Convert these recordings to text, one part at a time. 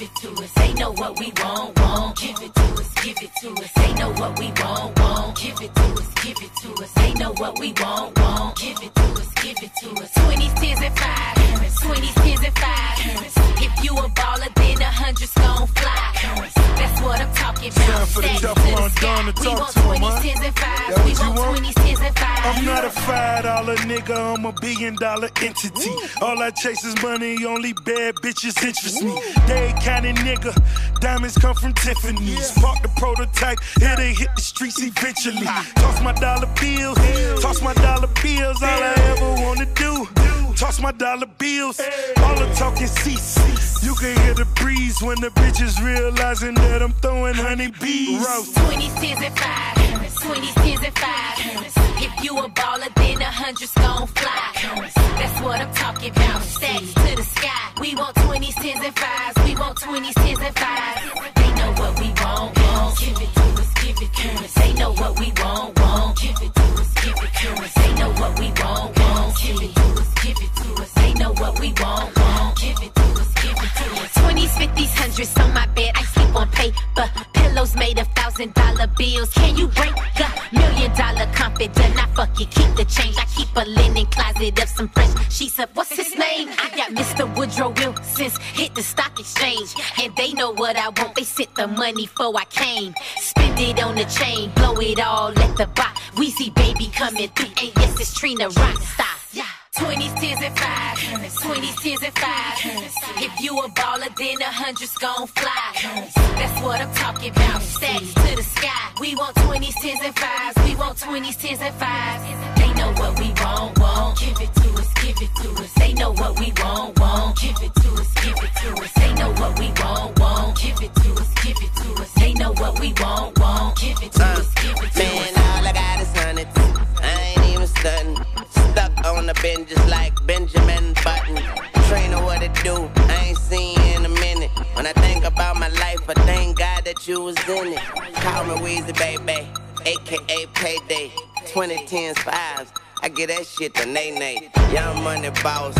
it to us. They know what we want, want. Give it to us, give it to us. They know what we want, want. Give it to us, give it to us. They know what we want, want. Give it to us, give it to us. 20s, 10s, and 5. 20s, 10s, and 5. If you a baller, then 100's gon' fly. That's what I'm talking about. Time for the Teflon Don to talk to him, man. 20s, 10s, and 5. We want 20s, 10s, and 5. I'm not a $5 nigga, I'm $1 billion entity. All I chase is money, only bad bitches interest me. They kind of nigga, diamonds come from Tiffany's. Park the prototype, here they hit the streets eventually. Toss my dollar bills, toss my dollar bills. All I ever wanna do, toss my dollar bills. All the talking cease. You can hear the breeze when the bitches realizing that I'm throwing honeybees. 20s, 10s, and 5. 20s, 10s, and 5. If you a baller, then 100's gon' fly. That's what I'm talking about. Stacks to the sky. We want 20s, 10s, and 5s. We want 20s, 10s, and 5s. They know what we want, want. Give it to us, give it to us. They know what we want, want. Give it to us, give it to us. They know what we want, want. Give it to us, give it to us. They know what we want, want. Give it to us, give it to us. 20s, 50s, 100s on my bed. I sleep on paper. Pillows made of $1,000 bills. Can you break $1 million confident? I fuck you, keep the change. I keep a linen closet of some fresh sheets of what's his name? I got Mr. Woodrow Wilson's hit the stock exchange, and they know what I want. They sent the money before I came. Spend it on the chain, blow it all at the box. Weezy baby coming through, and yes, it's Trina Rockstar. Yeah. 20s, 10s, and 5. 20s, 10s, and 5. If you a baller, then 100's gon' fly. That's what I'm talking about. Stacks to the sky. We want 20s, 10s, and 5s. We want 20s, 10s, and 5s. They know what we want, want. Give it to us, give it to us. They know what we want, want. Give it to us, give it to us. They know what we want, want. Give it to us, give it to us. They know what we want, want. Give it to us, give it to us. Man, all I got is hundreds. I ain't even stunning. Stuck on the bench just like Benjamin Button. Trainer, what it do? I ain't seen you in a minute. When I think about my life, I thank God that you was in it. Call me Weezy baby, aka Payday. 2010s, 5s. I get that shit to Nay-Nay. Young money boss,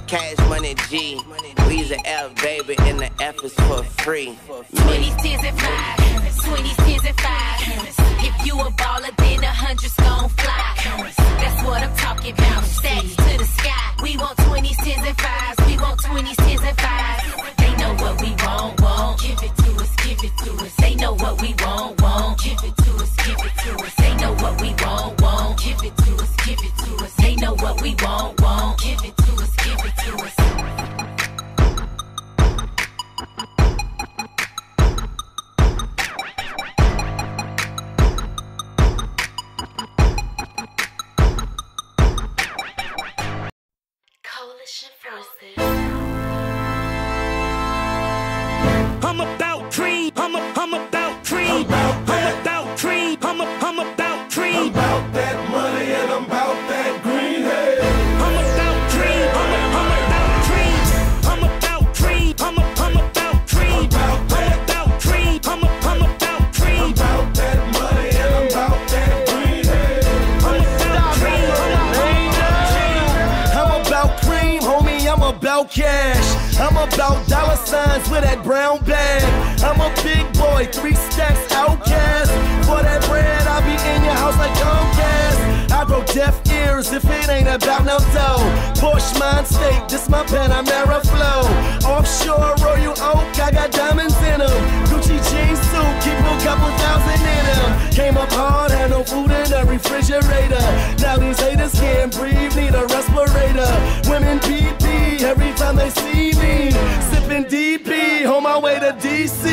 cash money G. Weezy F baby, and the F is for free. 20s, 10s, and 5. 20s, 10s, and 5. If you a baller, then 100's gon' fly. That's what I'm talking about. Stacks to the sky. We want 20s, 10s, and 5s. We want 20s, 10s, and 5s. They know what we want, want. Give it to us, give it to us. They know what we want, want. Give it to us, give it to us. They know what we want, want. Give it to us, give it to us. They know what we want, want. Give it to us, give it to us. I'm about cream. I'm about cream. I'm about cream. I'm about cream. I'm about that money and I'm about that green. Hey. I'm about cream. I'm about cream. I'm about cream. I'm about cream. I'm about that. I'm about cream. I'm about cream. I'm about that money and I'm about that green. Hey. I'm about cream. I'm about cream, homie. I'm about cash. I'm about dollar signs with that brown bag. I'm a big boy, 3 stacks outcast. For that bread, I'll be in your house like Comcast. I grow deaf ears if it ain't about no dough. Porsche Mind State, this my Panamera flow. Offshore Royal Oak, I got diamonds in them. Gucci jeans suit, keep a couple thousand in them. Came up hard, had no food in the refrigerator. Now these haters can't breathe, need a respirator. Women PP every time they see me. Sipping DP, on my way to DC.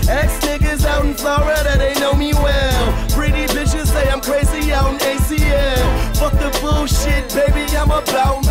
Ex-niggas out in Florida, they know me well. Pretty bitches say I'm crazy out in ACL. Fuck the bullshit, baby, I'm about